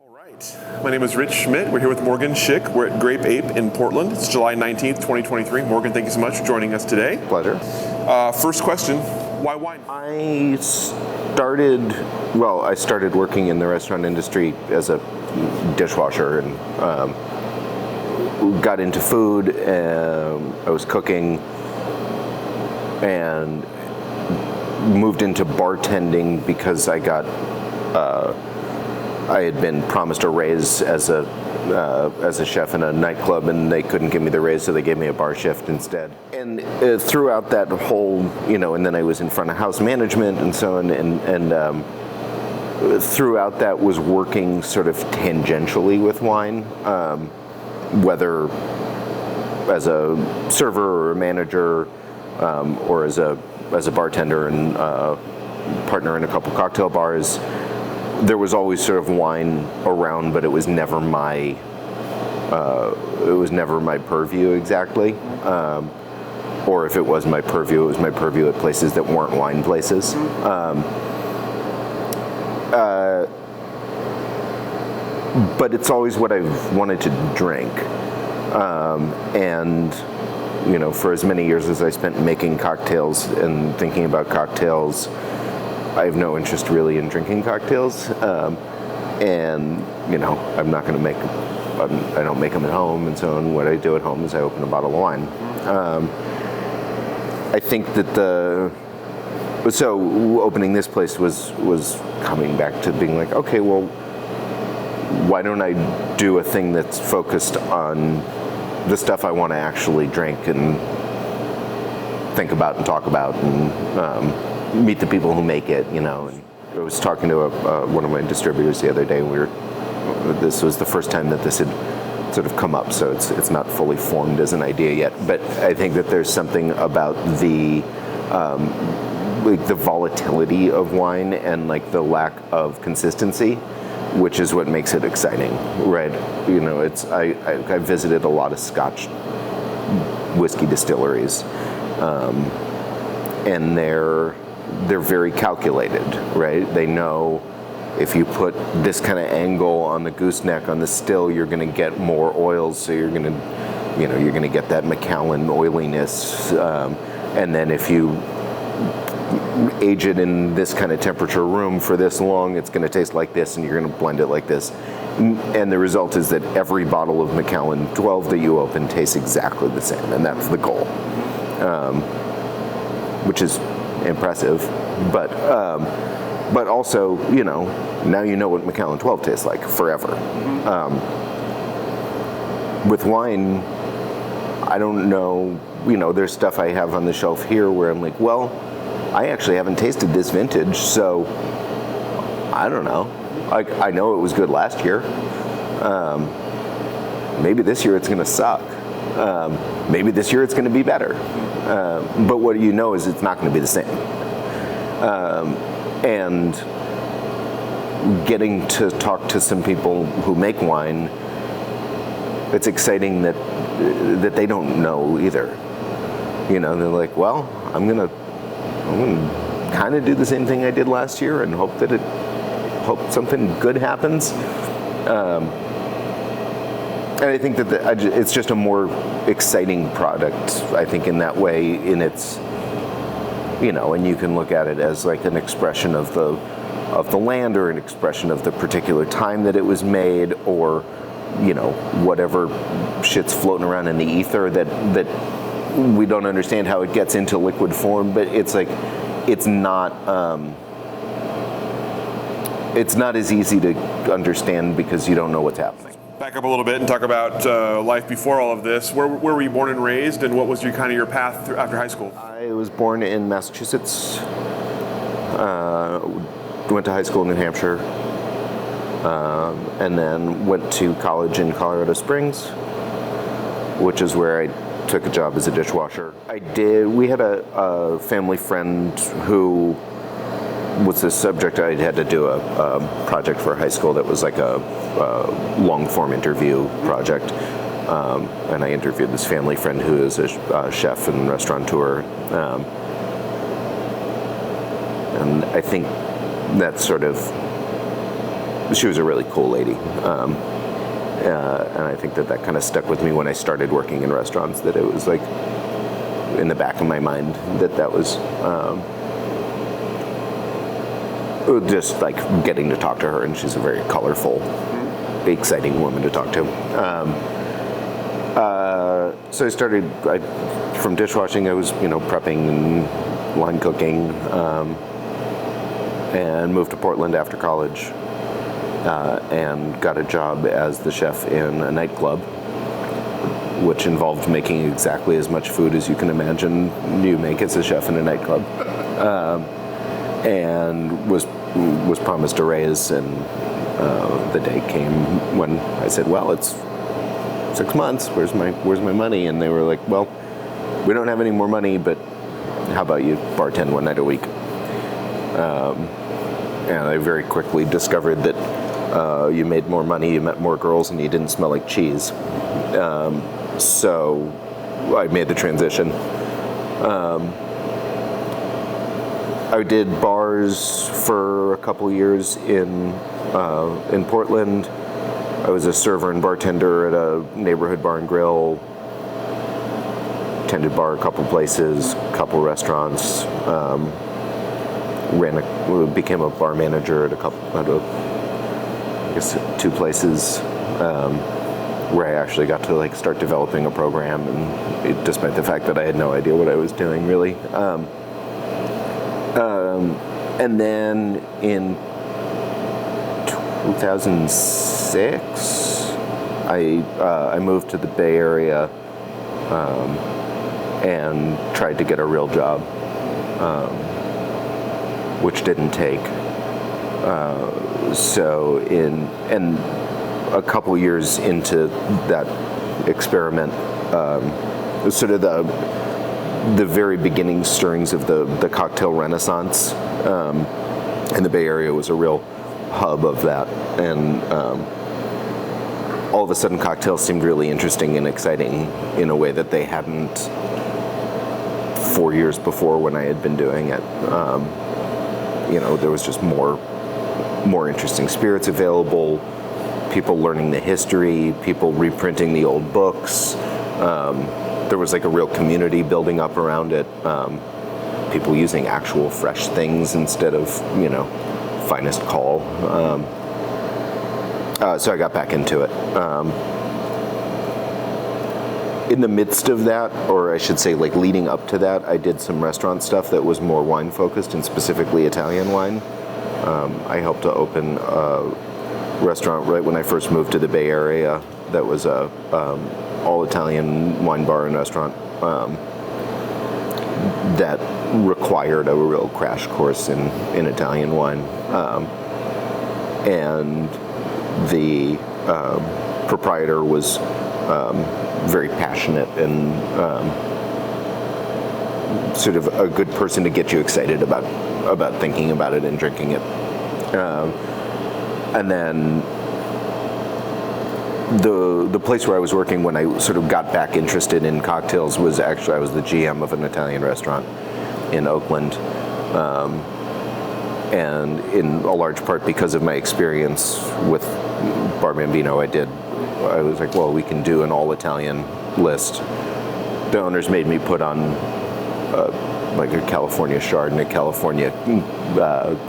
All right. My name is Rich Schmidt. We're here with Morgan Schick. We're at Grape Ape in Portland. It's July 19th, 2023. Morgan, thank you so much for joining us today. Pleasure. First question, why wine? I started working in the restaurant industry as a dishwasher and got into food. I was cooking and moved into bartending because I had been promised a raise as a chef in a nightclub, and they couldn't give me the raise, so they gave me a bar shift instead. And throughout that whole, and then I was in front of house management and so on, and throughout that was working sort of tangentially with wine, whether as a server or a manager, or as a bartender and partner in a couple cocktail bars. There was always sort of wine around, but it was never my purview exactly. Or if it was my purview, it was my purview at places that weren't wine places. But it's always what I've wanted to drink. And for as many years as I spent making cocktails and thinking about cocktails, I have no interest really in drinking cocktails, and I'm not going to make. I don't make them at home, and so on. What I do at home is I open a bottle of wine. I think that opening this place was coming back to being like, okay, well, why don't I do a thing that's focused on the stuff I want to actually drink and think about and talk about and meet the people who make it, And I was talking to one of my distributors the other day. This was the first time that this had sort of come up, so it's not fully formed as an idea yet. But I think that there's something about the volatility of wine and the lack of consistency, which is what makes it exciting, right? I visited a lot of Scotch whiskey distilleries, and they're very calculated, right? They know if you put this kind of angle on the gooseneck on the still, you're going to get more oils, so you're going to get that Macallan oiliness, and then if you age it in this kind of temperature room for this long, it's going to taste like this, and you're going to blend it like this. And the result is that every bottle of Macallan 12 that you open tastes exactly the same, and that's the goal, which is impressive, but also, now you know what Macallan 12 tastes like forever. With wine, I don't know, there's stuff I have on the shelf here where I'm like, well, I actually haven't tasted this vintage, so I don't know. I know it was good last year. Maybe this year it's going to suck. Maybe this year it's going to be better. But what you know is it's not going to be the same. And getting to talk to some people who make wine, it's exciting that they don't know either. They're like, well, I'm gonna kind of do the same thing I did last year and hope something good happens. And I think that it's just a more exciting product, I think, in that way, in its, and you can look at it as like an expression of the land, or an expression of the particular time that it was made, or, whatever shit's floating around in the ether that we don't understand how it gets into liquid form, but it's like, it's not as easy to understand because you don't know what's happening. Back up a little bit and talk about life before all of this. Where were you born and raised, and what was your path after high school? I was born in Massachusetts. Went to high school in New Hampshire, and then went to college in Colorado Springs, which is where I took a job as a dishwasher. We had a family friend who was the subject. I had to do a project for high school that was like a long-form interview project, and I interviewed this family friend who is a chef and restaurateur, and I think that sort of she was a really cool lady. And I think that kind of stuck with me when I started working in restaurants, that it was like in the back of my mind that was just like getting to talk to her, and she's a very colorful, exciting woman to talk to. So I started from dishwashing. I was, prepping and line cooking, and moved to Portland after college, and got a job as the chef in a nightclub, which involved making exactly as much food as you can imagine you make as a chef in a nightclub, and was promised a raise, and the day came when I said, well, it's 6 months, where's my money? And they were like, well, we don't have any more money, but how about you bartend one night a week? And I very quickly discovered that you made more money, you met more girls, and you didn't smell like cheese. So I made the transition. I did bars for a couple years in Portland. I was a server and bartender at a neighborhood bar and grill. Tended bar a couple places, couple restaurants. Became a bar manager at I guess 2 places, where I actually got to start developing a program, and despite the fact that I had no idea what I was doing really. And then in 2006, I moved to the Bay Area, and tried to get a real job, which didn't take. And a couple years into that experiment, sort of the very beginning stirrings of the cocktail renaissance, and the Bay Area was a real hub of that, and all of a sudden cocktails seemed really interesting and exciting in a way that they hadn't 4 years before when I had been doing it. There was just more interesting spirits available, people learning the history, people reprinting the old books. There was a real community building up around it, people using actual fresh things instead of, finest call. So I got back into it. In the midst of that, or I should say leading up to that, I did some restaurant stuff that was more wine focused, and specifically Italian wine. I helped to open a restaurant right when I first moved to the Bay Area that was a all Italian wine bar and restaurant that required a real crash course in Italian wine. And the proprietor was very passionate and sort of a good person to get you excited about thinking about it and drinking it. And then the place where I was working when I sort of got back interested in cocktails was actually, I was the GM of an Italian restaurant in Oakland. And in a large part because of my experience with Bar Bambino, I was like, well, we can do an all Italian list. The owners made me put on a California Chard and a California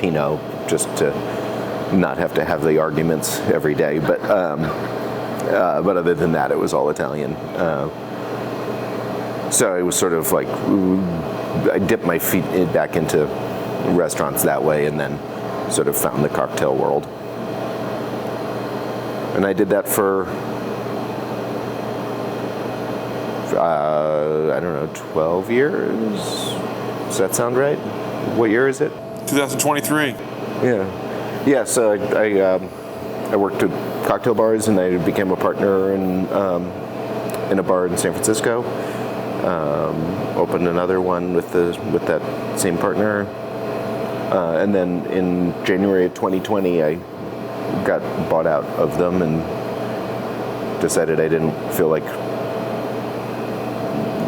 Pinot, just to not have to have the arguments every day. But other than that, it was all Italian. So it was sort of I dipped my feet back into restaurants that way, and then sort of found the cocktail world. And I did that for, I don't know, 12 years? Does that sound right? What year is it? 2023. Yeah, so I worked at cocktail bars, and I became a partner in a bar in San Francisco. Opened another one with that same partner. And then in January of 2020, I got bought out of them and decided I didn't feel like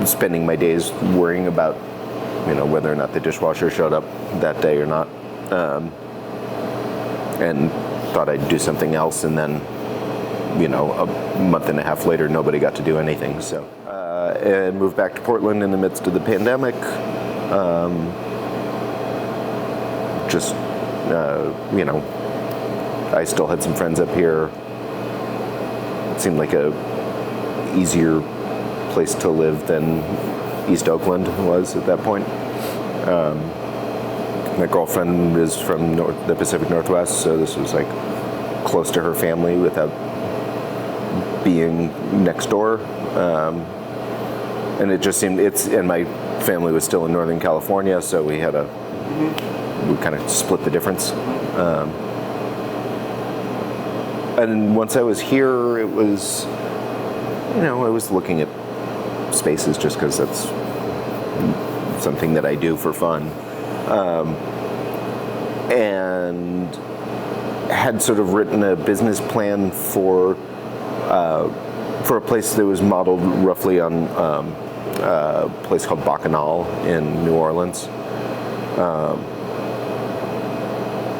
spending my days worrying about, whether or not the dishwasher showed up that day or not. And thought I'd do something else, and then, you know, a month and a half later, nobody got to do anything. So, and moved back to Portland in the midst of the pandemic. You know, I still had some friends up here. It seemed like a easier place to live than East Oakland was at that point. My girlfriend is from the Pacific Northwest, so this was like close to her family without being next door. And it just seemed, and my family was still in Northern California, so we kind of split the difference. And once I was here, it was, you know, I was looking at spaces just because that's something that I do for fun. And had sort of written a business plan for a place that was modeled roughly on a place called Bacchanal in New Orleans.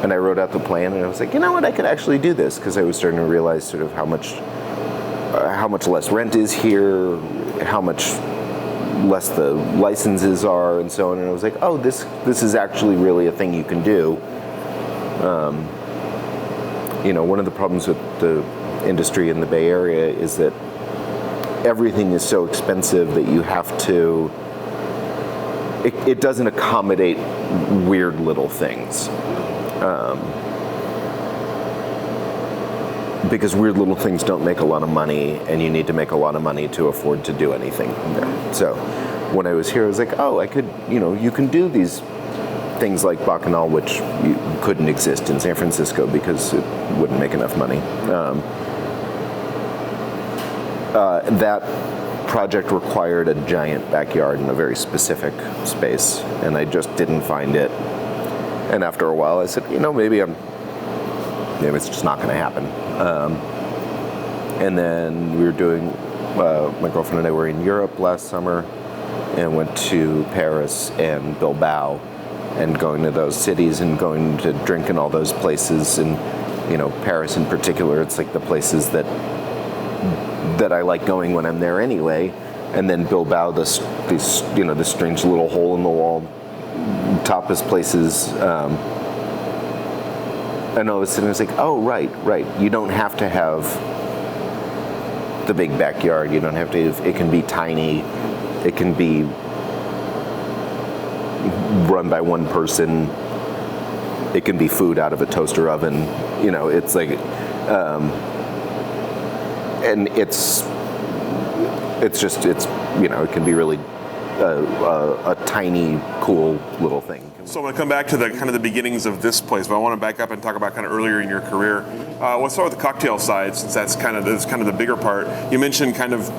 And I wrote out the plan, and I was like, you know what, I could actually do this, because I was starting to realize sort of how much less rent is here, how much less the licenses are, and so on. And I was like, oh, this is actually really a thing you can do. You know, one of the problems with the industry in the Bay Area is that everything is so expensive that you have to, it doesn't accommodate weird little things. Because weird little things don't make a lot of money, and you need to make a lot of money to afford to do anything there. So when I was here, I was like, oh, I could, you know, you can do these things like Bacchanal, which couldn't exist in San Francisco because it wouldn't make enough money. That project required a giant backyard in a very specific space, and I just didn't find it. And after a while, I said, you know, maybe it's just not going to happen. And then we were doing, my girlfriend and I were in Europe last summer, and went to Paris and Bilbao, and going to those cities and going to drink in all those places. And, you know, Paris in particular, it's like the places that I like going when I'm there anyway. And then Bilbao, this strange little hole in the wall tapas places. And all of a sudden I was like, oh, right. You don't have to have the big backyard. You don't have to, it can be tiny. It can be run by one person. It can be food out of a toaster oven. You know, it's like, and it's you know, it can be really a tiny, cool little thing. So I'm going to come back to the kind of the beginnings of this place, but I want to back up and talk about kind of earlier in your career. Let's start with the cocktail side, since that's kind of the bigger part. You mentioned kind of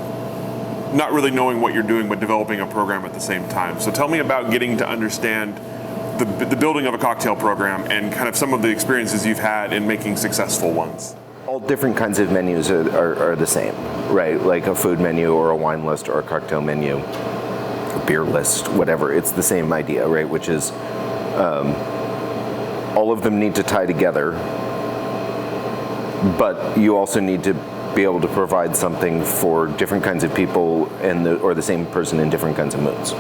not really knowing what you're doing, but developing a program at the same time. So tell me about getting to understand the building of a cocktail program and kind of some of the experiences you've had in making successful ones. All different kinds of menus are the same, right? Like a food menu or a wine list or a cocktail menu, a beer list, whatever. It's the same idea, right? Which is all of them need to tie together, but you also need to be able to provide something for different kinds of people or the same person in different kinds of moods,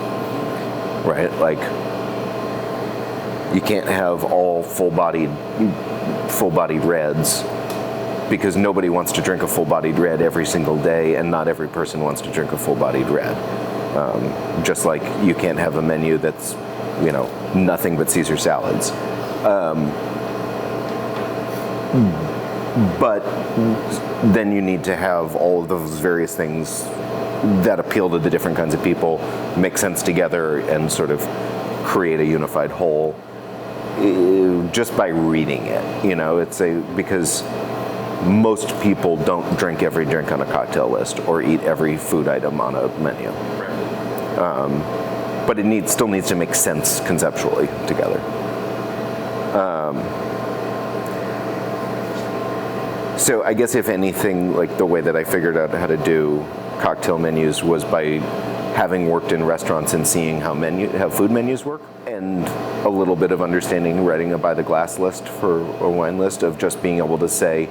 right? Like, you can't have all full-bodied reds, because nobody wants to drink a full-bodied red every single day, and not every person wants to drink a full-bodied red. Just like you can't have a menu that's, you know, nothing but Caesar salads. But then you need to have all of those various things that appeal to the different kinds of people, make sense together, and sort of create a unified whole just by reading it. You know, because most people don't drink every drink on a cocktail list or eat every food item on a menu. But it still needs to make sense conceptually together. So I guess if anything, like the way that I figured out how to do cocktail menus was by having worked in restaurants and seeing how food menus work. And a little bit of understanding writing a by the glass list for a wine list, of just being able to say,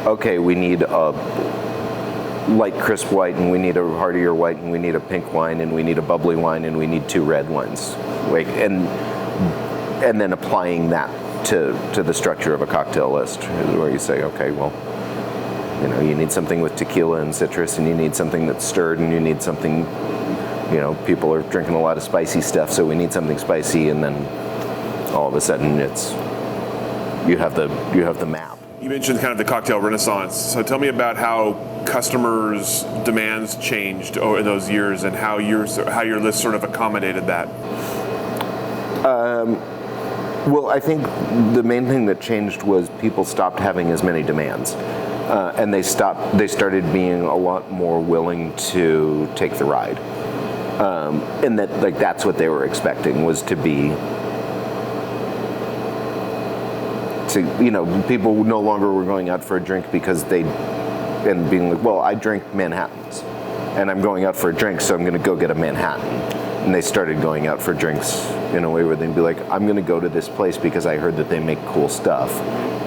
okay, we need a light crisp white, and we need a heartier white, and we need a pink wine, and we need a bubbly wine, and we need 2 red wines. And then applying that to the structure of a cocktail list, where you say, okay, well, you need something with tequila and citrus, and you need something that's stirred, and you need something, people are drinking a lot of spicy stuff, so we need something spicy, and then all of a sudden you have the map. You mentioned kind of the cocktail renaissance. So tell me about how customers' demands changed over those years, and how your list sort of accommodated that. Well, I think the main thing that changed was people stopped having as many demands, and they started being a lot more willing to take the ride, and that's what they were expecting, was to be. People no longer were going out for a drink because and being like, well, I drink Manhattans, and I'm going out for a drink, so I'm going to go get a Manhattan. And they started going out for drinks in a way where they'd be like, I'm going to go to this place because I heard that they make cool stuff,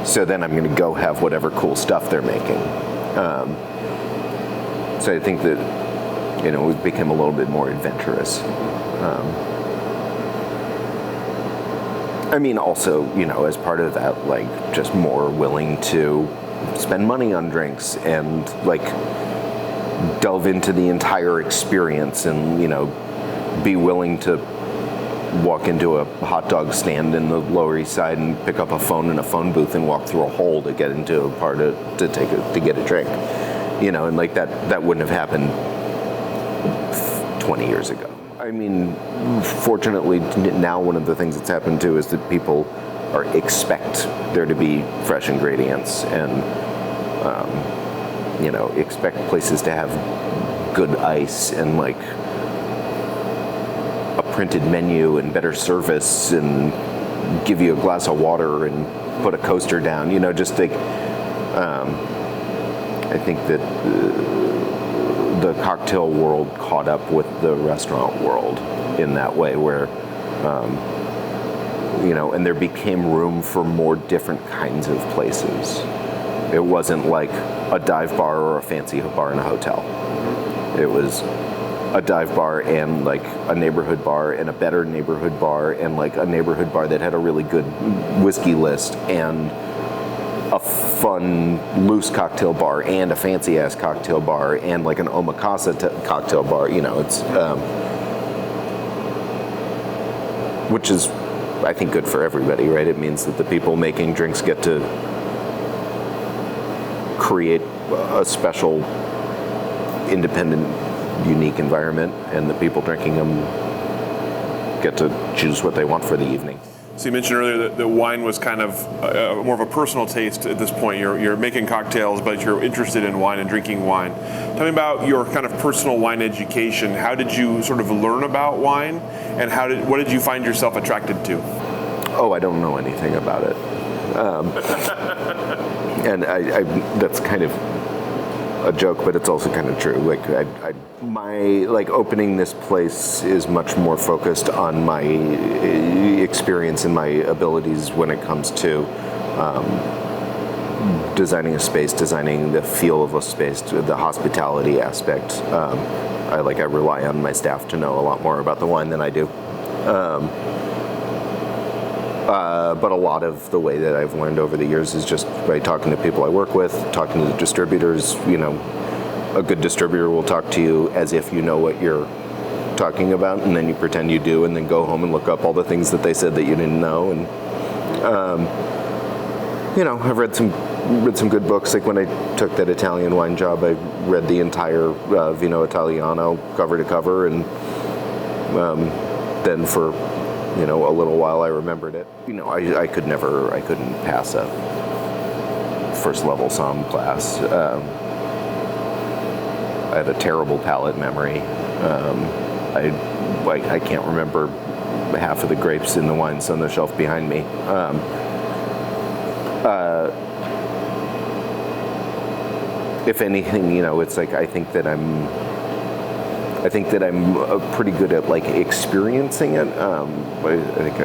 so then I'm going to go have whatever cool stuff they're making. So I think that, it became a little bit more adventurous. Also, as part of that, just more willing to spend money on drinks and, delve into the entire experience and, be willing to walk into a hot dog stand in the Lower East Side and pick up a phone in a phone booth and walk through a hole to get into a bar to get a drink. And that wouldn't have happened 20 years ago. Fortunately, now one of the things that's happened too is that people expect there to be fresh ingredients, and expect places to have good ice and a printed menu and better service and give you a glass of water and put a coaster down. I think that the cocktail world caught up with the restaurant world in that way, where, and there became room for more different kinds of places. It wasn't like a dive bar or a fancy bar in a hotel. It was a dive bar and a neighborhood bar and a better neighborhood bar and a neighborhood bar that had a really good whiskey list and a fun loose cocktail bar and a fancy ass cocktail bar and an omakase cocktail bar. It's which is, I think, good for everybody, right? It means that the people making drinks get to create a special, independent, unique environment, and the people drinking them get to choose what they want for the evening. So you mentioned earlier that wine was kind of more of a personal taste at this point. You're making cocktails, but you're interested in wine and drinking wine. Tell me about your kind of personal wine education. How did you sort of learn about wine, and what did you find yourself attracted to? Oh, I don't know anything about it. And I that's kind of a joke, but it's also kind of true. My opening this place is much more focused on my experience and my abilities when it comes to designing a space, designing the feel of a space, the hospitality aspect. I rely on my staff to know a lot more about the wine than I do. But a lot of the way that I've learned over the years is just by talking to people I work with, talking to the distributors. A good distributor will talk to you as if you know what you're talking about, and then you pretend you do, and then go home and look up all the things that they said that you didn't know. And I've read some good books. When I took that Italian wine job, I read the entire Vino Italiano cover to cover, and then for a little while I remembered it. I couldn't pass a first level somm class. I have a terrible palate memory. I can't remember half of the grapes in the wines on the shelf behind me. If anything, it's I think that I think that I'm pretty good at like experiencing it. I think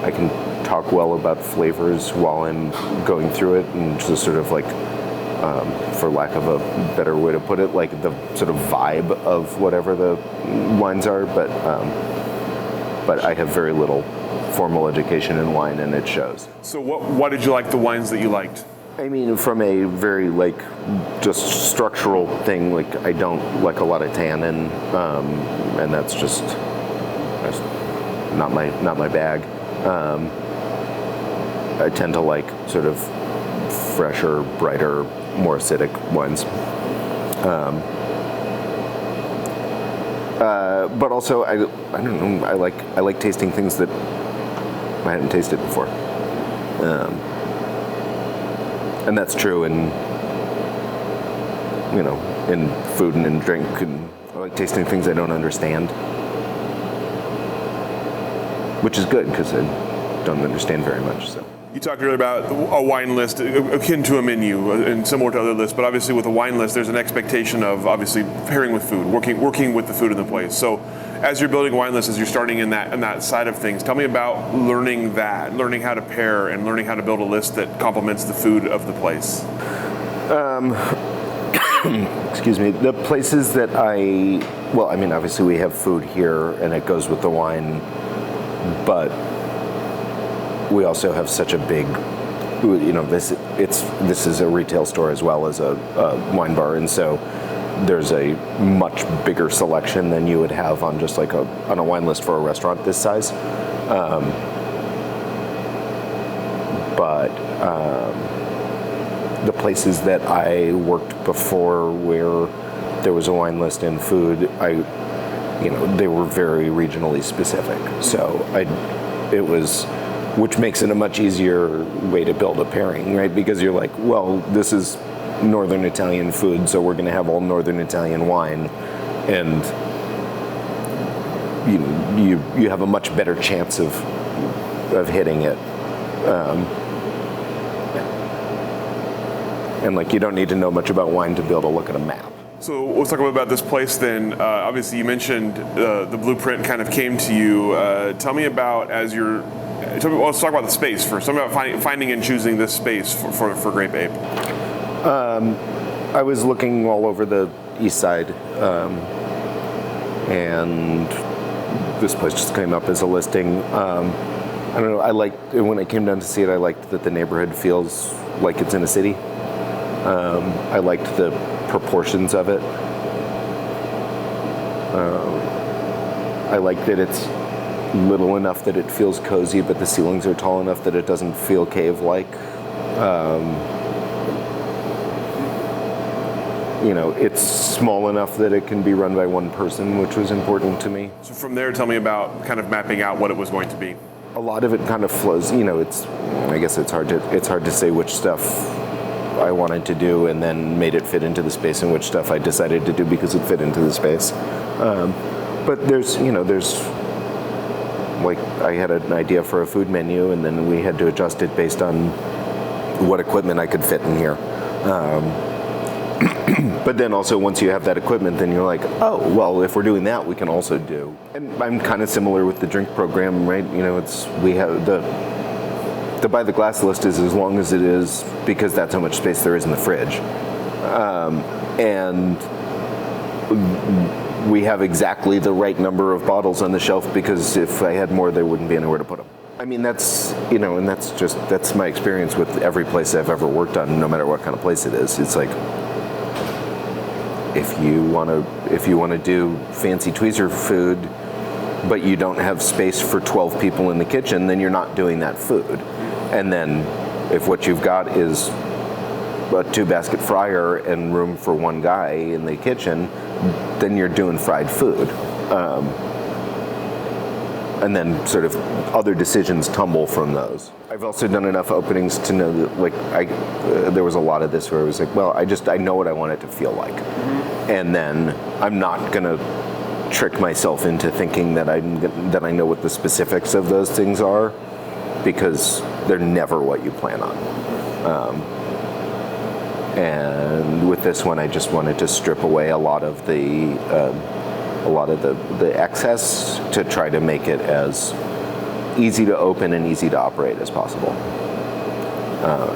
I can talk well about flavors while I'm going through it, and just sort of like, for lack of a better way to put it, like the sort of vibe of whatever the wines are. But I have very little formal education in wine, and it shows. So what did you like the wines that you liked? I mean, from a very like just structural thing, like I don't like a lot of tannin, and that's not my bag. I tend to like sort of fresher, brighter, more acidic wines. But also, I don't know. I like tasting things that I hadn't tasted before. And that's true in food and in drink. And I like tasting things I don't understand, which is good because I don't understand very much. So. You talked earlier about a wine list akin to a menu and similar to other lists, but obviously with a wine list, there's an expectation of obviously pairing with food, working with the food in the place. So as you're building a wine list, as you're starting in that side of things, tell me about learning how to pair and learning how to build a list that complements the food of the place. Excuse me. The places that obviously we have food here and it goes with the wine, but we also have such a big, this is a retail store as well as a wine bar, and so there's a much bigger selection than you would have on just like on a wine list for a restaurant this size. But the places that I worked before where there was a wine list in food, they were very regionally specific. So which makes it a much easier way to build a pairing, right? Because you're like, well, this is Northern Italian food, so we're going to have all Northern Italian wine, and you have a much better chance of hitting it. And like, you don't need to know much about wine to be able to look at a map. So let's talk about this place then. Obviously, you mentioned the blueprint kind of came to you. Tell me about let's talk about the space first. Tell me about finding and choosing this space for Grape Ape. I was looking all over the east side, and this place just came up as a listing. I don't know, when I came down to see it, I liked that the neighborhood feels like it's in a city. I liked the proportions of it. I like that it's little enough that it feels cozy, but the ceilings are tall enough that it doesn't feel cave-like. It's small enough that it can be run by one person, which was important to me. So from there, tell me about kind of mapping out what it was going to be. A lot of it kind of flows. I guess it's hard to say which stuff I wanted to do and then made it fit into the space, and which stuff I decided to do because it fit into the space. But there's like, I had an idea for a food menu, and then we had to adjust it based on what equipment I could fit in here. But then also, once you have that equipment, then you're like, oh, well, if we're doing that, we can also do. And I'm kind of similar with the drink program, right? We have the by the glass list is as long as it is, because that's how much space there is in the fridge. And we have exactly the right number of bottles on the shelf, because if I had more, there wouldn't be anywhere to put them. I mean, that's my experience with every place I've ever worked on, no matter what kind of place it is. It's like, if you want to do fancy tweezer food, but you don't have space for 12 people in the kitchen, then you're not doing that food. And then if what you've got is a 2-basket fryer and room for one guy in the kitchen, then you're doing fried food. And then sort of other decisions tumble from those. I've also done enough openings to know that, like, there was a lot of this where I was like, well, I know what I want it to feel like. Mm-hmm. And then I'm not gonna trick myself into thinking that I know what the specifics of those things are, because they're never what you plan on. And with this one, I just wanted to strip away a lot of the excess to try to make it as easy to open and easy to operate as possible.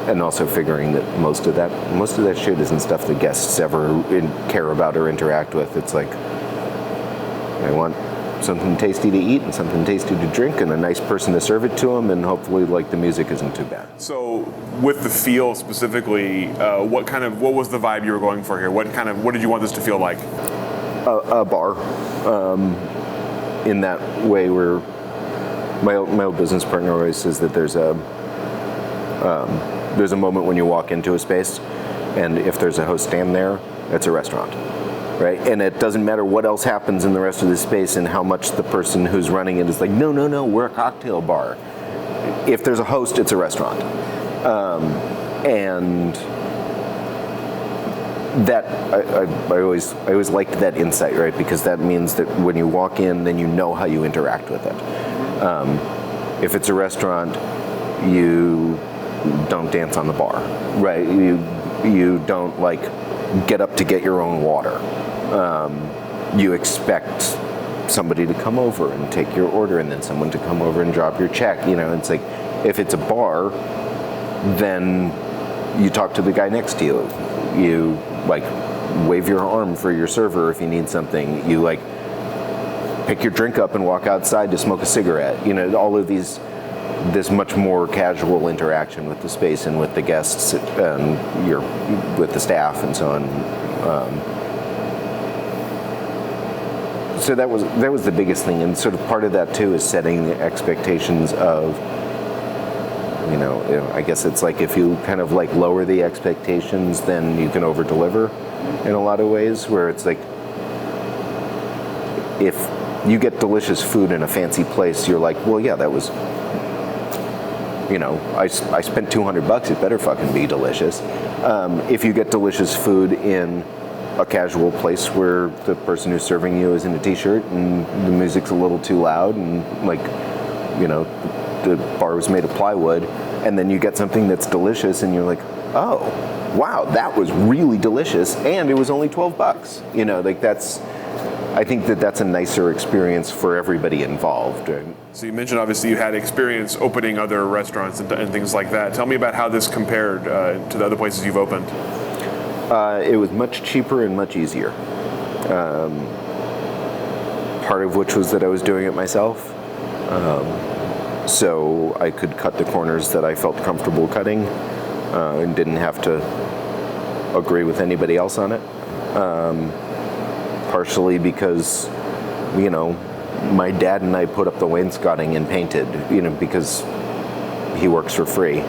And also figuring that most of that shit isn't stuff that guests ever care about or interact with. It's like, I want something tasty to eat and something tasty to drink and a nice person to serve it to them, and hopefully like the music isn't too bad. So with the feel specifically, what was the vibe you were going for here? What did you want this to feel like? A bar, in that way where my old business partner always says that there's a moment when you walk into a space, and if there's a host stand there, it's a restaurant. Right, and it doesn't matter what else happens in the rest of the space and how much the person who's running it is like, no, we're a cocktail bar. If there's a host, it's a restaurant, and that I always liked that insight, right? Because that means that when you walk in, then you know how you interact with it. If it's a restaurant, you don't dance on the bar, right? You don't like get up to get your own water. You expect somebody to come over and take your order, and then someone to come over and drop your check. It's like, if it's a bar, then you talk to the guy next to you. You like wave your arm for your server if you need something. You like pick your drink up and walk outside to smoke a cigarette. All of this much more casual interaction with the space and with the guests, with the staff and so on. So that was the biggest thing, and sort of part of that too is setting the expectations of, I guess it's like if you kind of like lower the expectations, then you can over deliver in a lot of ways, where it's like, if you get delicious food in a fancy place, you're like, well, yeah, that was, I spent $200, it better fucking be delicious. If you get delicious food in a casual place where the person who's serving you is in a t-shirt and the music's a little too loud and like, the bar was made of plywood, and then you get something that's delicious and you're like, oh, wow, that was really delicious and it was only $12. I think that's a nicer experience for everybody involved. Right? So you mentioned obviously you had experience opening other restaurants and things like that. Tell me about how this compared to the other places you've opened. It was much cheaper and much easier. Part of which was that I was doing it myself. So I could cut the corners that I felt comfortable cutting and didn't have to agree with anybody else on it. Partially because, my dad and I put up the wainscoting and painted, because he works for free.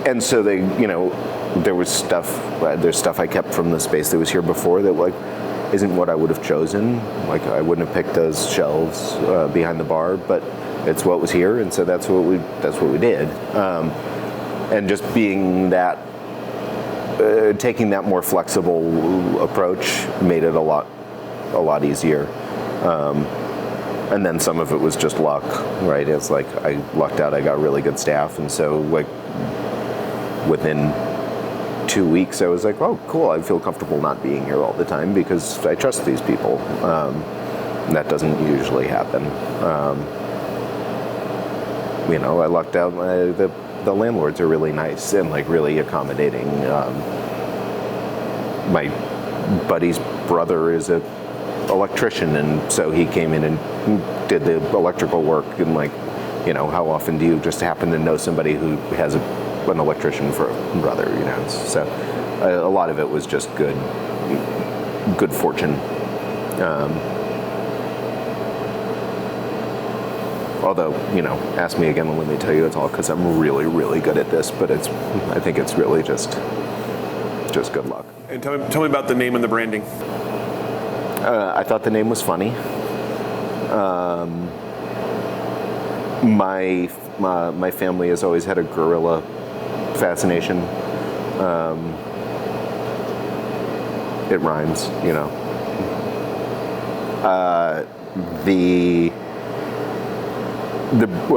And so there's stuff I kept from the space that was here before that like isn't what I would have chosen. Like I wouldn't have picked those shelves behind the bar, but it's what was here, and so that's what we did. And just being that, taking that more flexible approach made it a lot easier. And then some of it was just luck, right? It's like I lucked out, I got really good staff, and so like within 2 weeks I was like, oh cool, I feel comfortable not being here all the time because I trust these people. And that doesn't usually happen. I lucked out. The landlords are really nice and like really accommodating. My buddy's brother is a electrician, and so he came in and did the electrical work, and like, how often do you just happen to know somebody who has an electrician for a brother, so a lot of it was just good fortune. Although, ask me again and let me tell you it's all because I'm really, really good at this, but I think it's really just good luck. And tell me about the name and the branding. I thought the name was funny. My family has always had a gorilla fascination. It rhymes,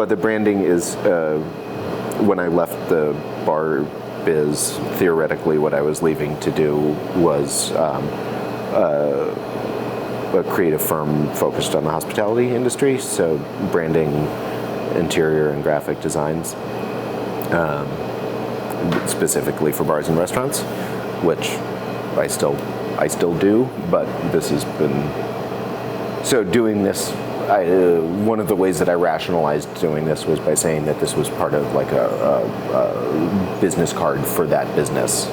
The branding is when I left the bar biz, theoretically what I was leaving to do was a creative firm focused on the hospitality industry, so branding, interior and graphic designs, specifically for bars and restaurants, which I still do, but this has been, so doing this, one of the ways that I rationalized doing this was by saying that this was part of like a business card for that business,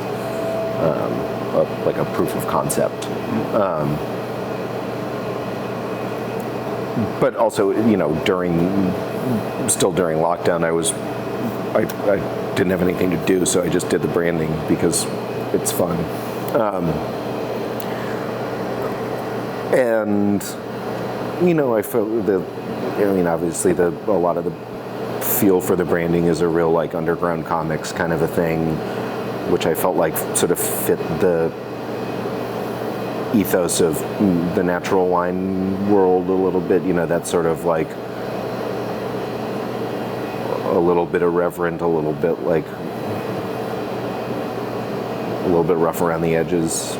like a proof of concept. But also, during lockdown, I didn't have anything to do, so I just did the branding because it's fun. And I felt obviously a lot of the feel for the branding is a real like underground comics kind of a thing, which I felt like sort of fit the ethos of the natural wine world a little bit, that sort of like a little bit irreverent, a little bit like a little bit rough around the edges.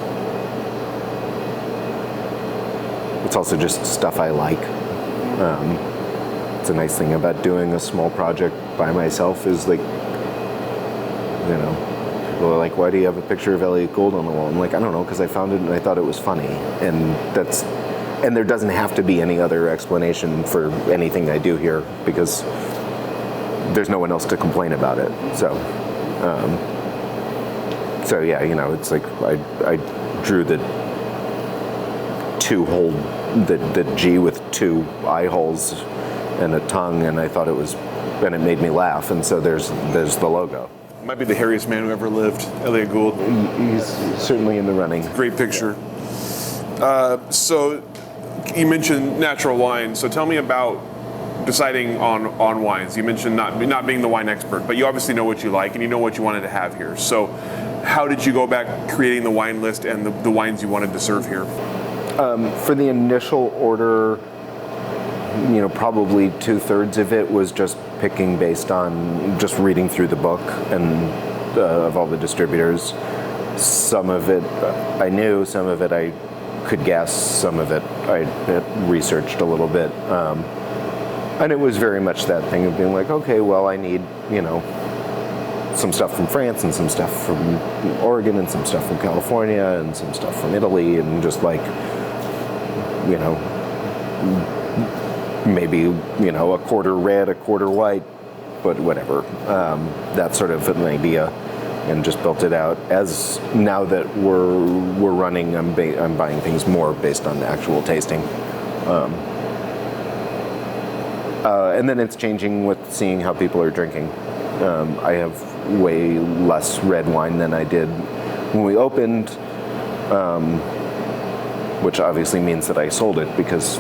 It's also just stuff I like. It's a nice thing about doing a small project by myself is like, people are like, why do you have a picture of Elliot Gould on the wall? I'm like, I don't know, because I found it and I thought it was funny. And there doesn't have to be any other explanation for anything I do here because there's no one else to complain about it. So yeah, it's like I drew the the G with two eye holes and a tongue, and I thought and it made me laugh, and so there's the logo. Might be the hairiest man who ever lived, Elliot Gould. He's certainly in the running. Great picture. So you mentioned natural wine, so tell me about deciding on wines. You mentioned not being the wine expert, but you obviously know what you like and you know what you wanted to have here. So how did you go about creating the wine list and the wines you wanted to serve here? For the initial order, probably 2/3 of it was just picking based on just reading through the book and of all the distributors. Some of it I knew, some of it I could guess, some of it I had researched a little bit. And it was very much that thing of being like, okay, well, I need, some stuff from France and some stuff from Oregon and some stuff from California and some stuff from Italy, and just like, maybe, a quarter red, a quarter white, but whatever. That sort of an idea, and just built it out. As now that we're running, I'm buying things more based on the actual tasting. And then it's changing with seeing how people are drinking. I have way less red wine than I did when we opened, which obviously means that I sold it because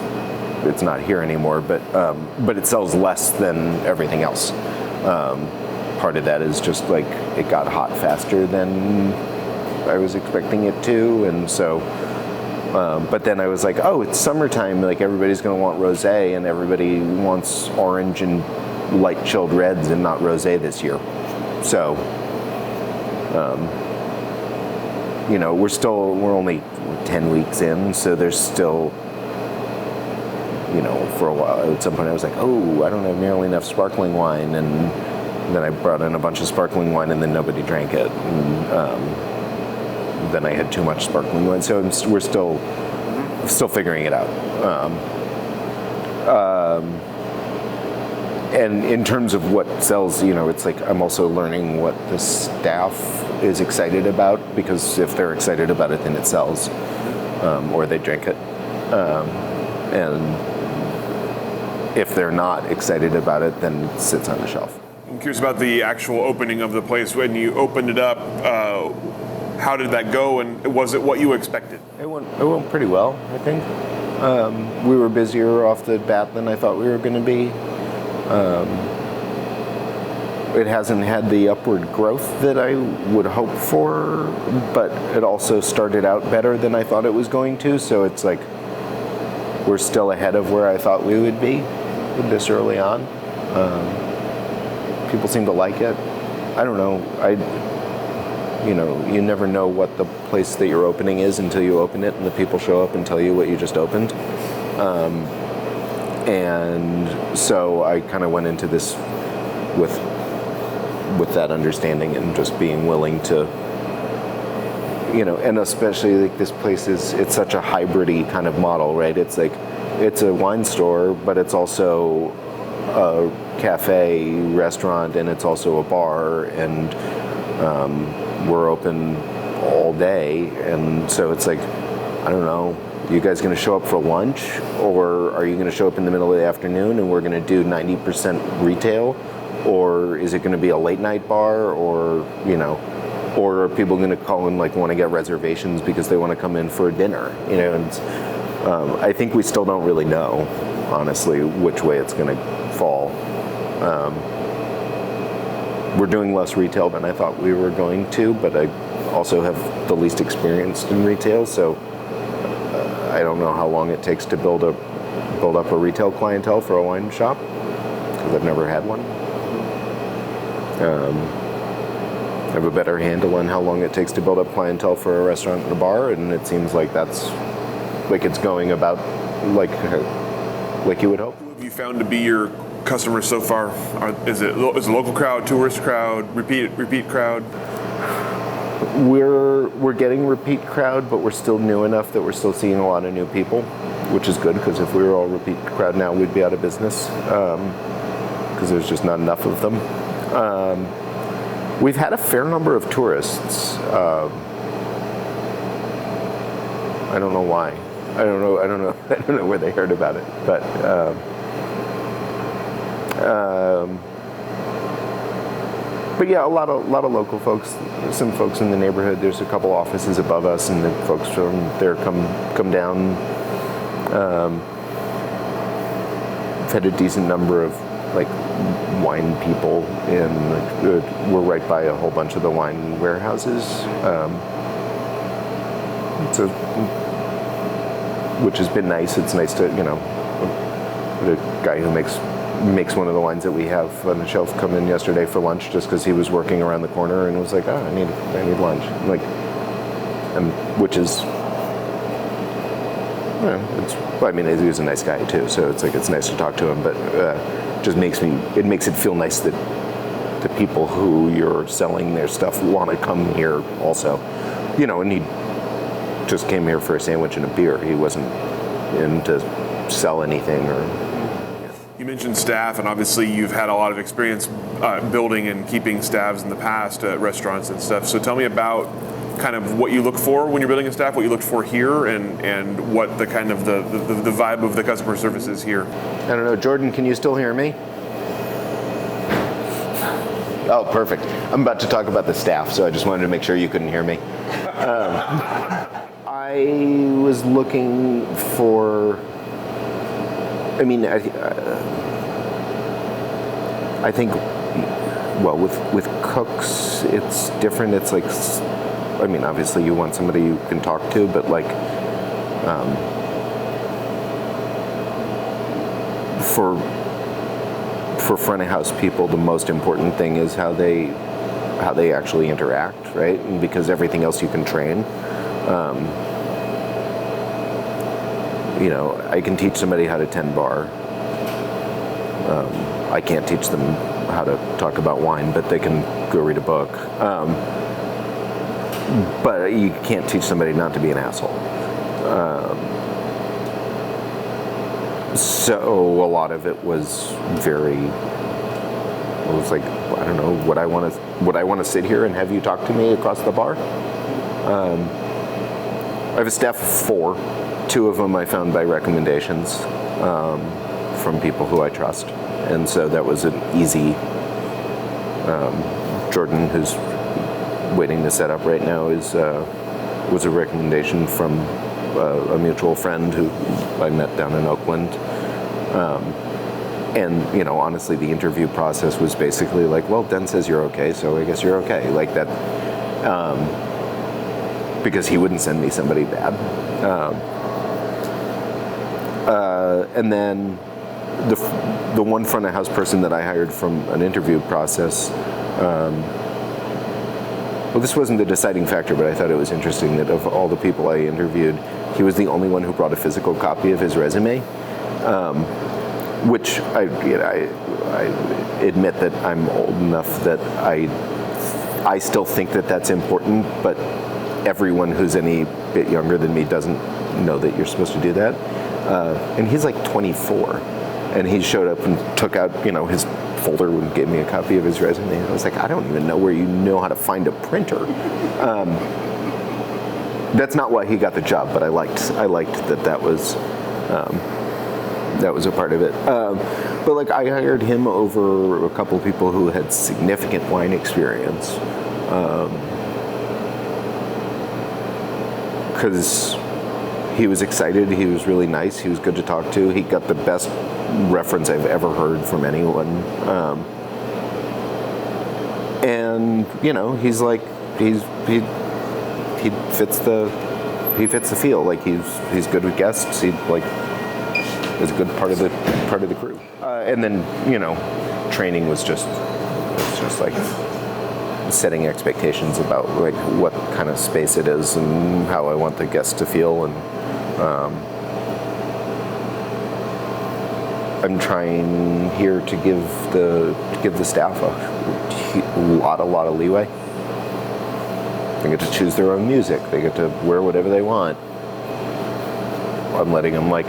it's not here anymore, but it sells less than everything else. Part of that is just like it got hot faster than I was expecting it to, and so but then I was like, oh, it's summertime, like everybody's going to want rosé, and everybody wants orange and light chilled reds and not rosé this year. So we're only 10 weeks in, so there's still, for a while, at some point I was like, oh, I don't have nearly enough sparkling wine, and then I brought in a bunch of sparkling wine, and then nobody drank it, and then I had too much sparkling wine, so we're still figuring it out. And in terms of what sells, it's like I'm also learning what the staff is excited about, because if they're excited about it, then it sells, or they drink it. And if they're not excited about it, then it sits on the shelf. I'm curious about the actual opening of the place. When you opened it up, how did that go, and was it what you expected? It went pretty well, I think. We were busier off the bat than I thought we were going to be. It hasn't had the upward growth that I would hope for, but it also started out better than I thought it was going to, so it's like we're still ahead of where I thought we would be this early on. people seem to like it. I don't know. You never know what the place that you're opening is until you open it, and the people show up and tell you what you just opened. And so I kind of went into this with that understanding and just being willing to, and especially like this place it's such a hybrid-y kind of model, right? It's like, it's a wine store, but it's also a cafe, restaurant, and it's also a bar, and we're open all day. And so it's like, I don't know, you guys going to show up for lunch, or are you going to show up in the middle of the afternoon and we're going to do 90% retail, or is it going to be a late night bar, or are people going to call and like want to get reservations because they want to come in for a dinner, and I think we still don't really know, honestly, which way it's going to fall. We're doing less retail than I thought we were going to, but I also have the least experience in retail, so I don't know how long it takes to build up a retail clientele for a wine shop, because I've never had one. I have a better handle on how long it takes to build up clientele for a restaurant and a bar, and it seems like that's like it's going about like you would hope. Who have you found to be your customers so far? Is it a local crowd, tourist crowd, repeat crowd? We're getting repeat crowd, but we're still new enough that we're still seeing a lot of new people, which is good, because if we were all repeat crowd now, we'd be out of business, because there's just not enough of them. We've had a fair number of tourists. I don't know why. I don't know where they heard about it, but yeah, a lot of local folks, some folks in the neighborhood. There's a couple offices above us, and the folks from there come down. We've had a decent number of like wine people, and we're right by a whole bunch of the wine warehouses. Which has been nice. It's nice to, the guy who makes one of the wines that we have on the shelf come in yesterday for lunch, just because he was working around the corner and was like, I need lunch. Like, which is, he was a nice guy too, so it's like, it's nice to talk to him, but just makes it feel nice that the people who you're selling their stuff want to come here also, and he just came here for a sandwich and a beer. He wasn't in to sell anything. Or you mentioned staff, and obviously you've had a lot of experience building and keeping staffs in the past at restaurants and stuff. So tell me about kind of what you look for when you're building a staff, what you look for here, and what the kind of the vibe of the customer service is here. I don't know, Jordan, can you still hear me? Oh, perfect. I'm about to talk about the staff, so I just wanted to make sure you couldn't hear me. I was looking for, I think, well, with cooks, it's different. It's like, obviously you want somebody you can talk to, but like, for front of house people, the most important thing is how they actually interact, right? And because everything else you can train. I can teach somebody how to tend bar. I can't teach them how to talk about wine, but they can go read a book. But you can't teach somebody not to be an asshole. So a lot of it was like, I don't know, would I want to sit here and have you talk to me across the bar? I have a staff of 4. 2 of them I found by recommendations from people who I trust, and so that was an easy. Jordan, who's waiting to set up right now, was a recommendation from a mutual friend who I met down in Oakland. And honestly, the interview process was basically like, well, Den says you're okay, so I guess you're okay, like that, because he wouldn't send me somebody bad. And then the one front of house person that I hired from an interview process. Well, this wasn't the deciding factor, but I thought it was interesting that of all the people I interviewed, he was the only one who brought a physical copy of his resume, which I admit that I'm old enough that I still think that that's important, but everyone who's any bit younger than me doesn't know that you're supposed to do that. And he's like 24, and he showed up and took out, his folder and gave me a copy of his resume. And I was like, I don't even know where you know how to find a printer. That's not why he got the job, but I liked that was a part of it. But like, I hired him over a couple of people who had significant wine experience, because he was excited, he was really nice, he was good to talk to, he got the best reference I've ever heard from anyone. And he's like, he fits the feel. Like he's good with guests. He like is a good part of the crew. And then training was just like setting expectations about like what kind of space it is and how I want the guests to feel. And I'm trying here to give the staff a lot of leeway. They get to choose their own music. They get to wear whatever they want. I'm letting them like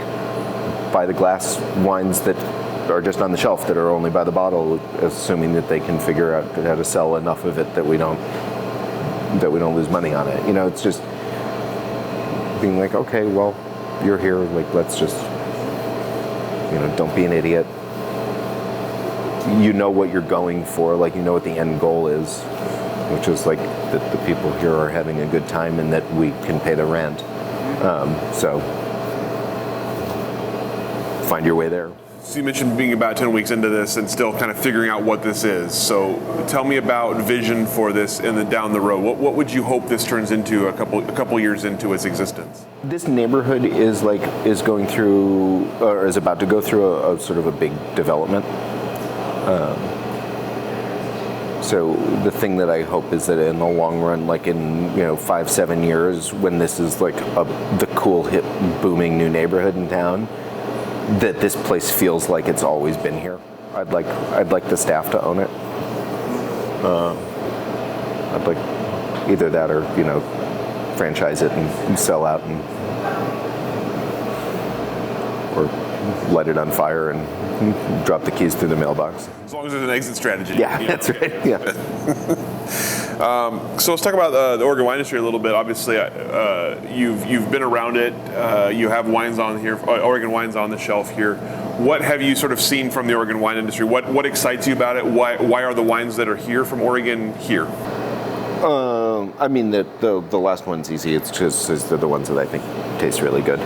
buy the glass wines that are just on the shelf that are only by the bottle, assuming that they can figure out how to sell enough of it that we don't lose money on it. It's just being like, okay, well, you're here. Like, let's just, don't be an idiot. You know what you're going for. Like, you know what the end goal is, which is like that the people here are having a good time and that we can pay the rent. So find your way there. So you mentioned being about 10 weeks into this and still kind of figuring out what this is. So tell me about vision for this down the road. What would you hope this turns into a couple years into its existence? This neighborhood is going through, or is about to go through a sort of a big development. So the thing that I hope is that in the long run, like in 5-7 years, when this is like the cool, hip, booming new neighborhood in town, that this place feels like it's always been here. I'd like the staff to own it. I'd like either that or franchise it and sell out or light it on fire and drop the keys through the mailbox. As long as there's an exit strategy. Yeah, that's right. Yeah. So let's talk about the Oregon wine industry a little bit. Obviously, you've been around it. You have wines on here, Oregon wines on the shelf here. What have you sort of seen from the Oregon wine industry? What excites you about it? Why are the wines that are here from Oregon here? I mean, the last one's easy. It's just they're the ones that I think taste really good.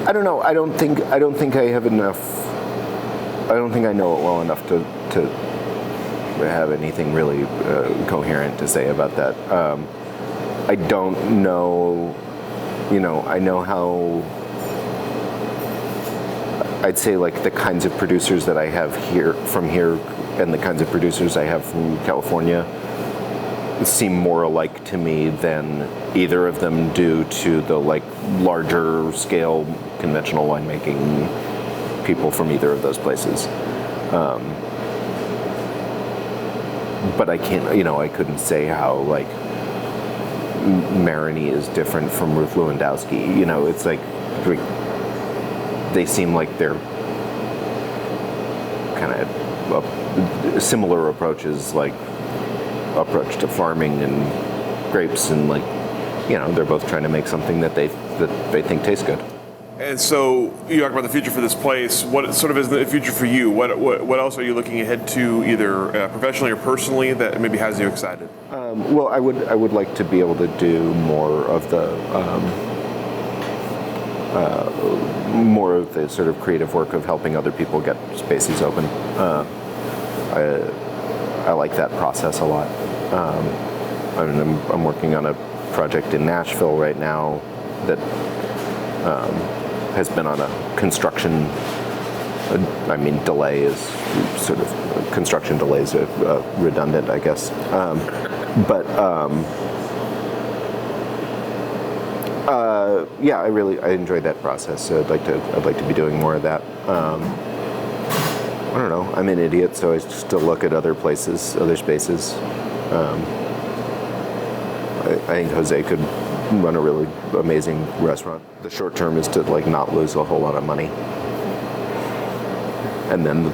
I don't know. I don't think I have enough. I don't think I know it well enough to have anything really coherent to say about that. I don't know. I know how. I'd say like the kinds of producers that I have here and the kinds of producers I have from California seem more alike to me than either of them do to the like larger scale conventional winemaking people from either of those places. But I can't, I couldn't say how like Marigny is different from Ruth Lewandowski. It's like they seem like they're kind of similar approaches, like approach to farming and grapes, and like they're both trying to make something that they think tastes good. And so you talk about the future for this place. What sort of is the future for you? What else are you looking ahead to, either professionally or personally, that maybe has you excited? Well, I would like to be able to do more of the sort of creative work of helping other people get spaces open. I like that process a lot. I'm working on a project in Nashville right now that has been on a construction. I mean, delay is sort of construction delays are redundant, I guess. Yeah, I enjoyed that process. So I'd like to be doing more of that. I don't know. I'm an idiot, so I still look at other places, other spaces. I think Jose could run a really amazing restaurant. The short term is to not lose a whole lot of money, and then the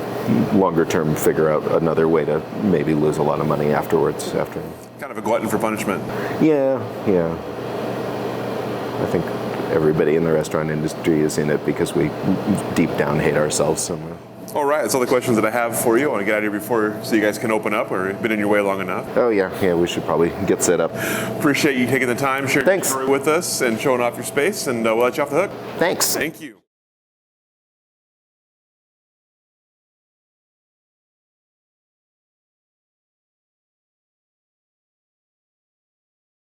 longer term figure out another way to maybe lose a lot of money afterwards. After kind of a glutton for punishment. Yeah. I think everybody in the restaurant industry is in it because we deep down hate ourselves somewhere. All right, that's all the questions that I have for you. I want to get out of here before so you guys can open up, or been in your way long enough. Oh yeah, we should probably get set up. Appreciate you taking the time, sharing your story with us, and showing off your space, and we'll let you off the hook. Thanks. Thank you.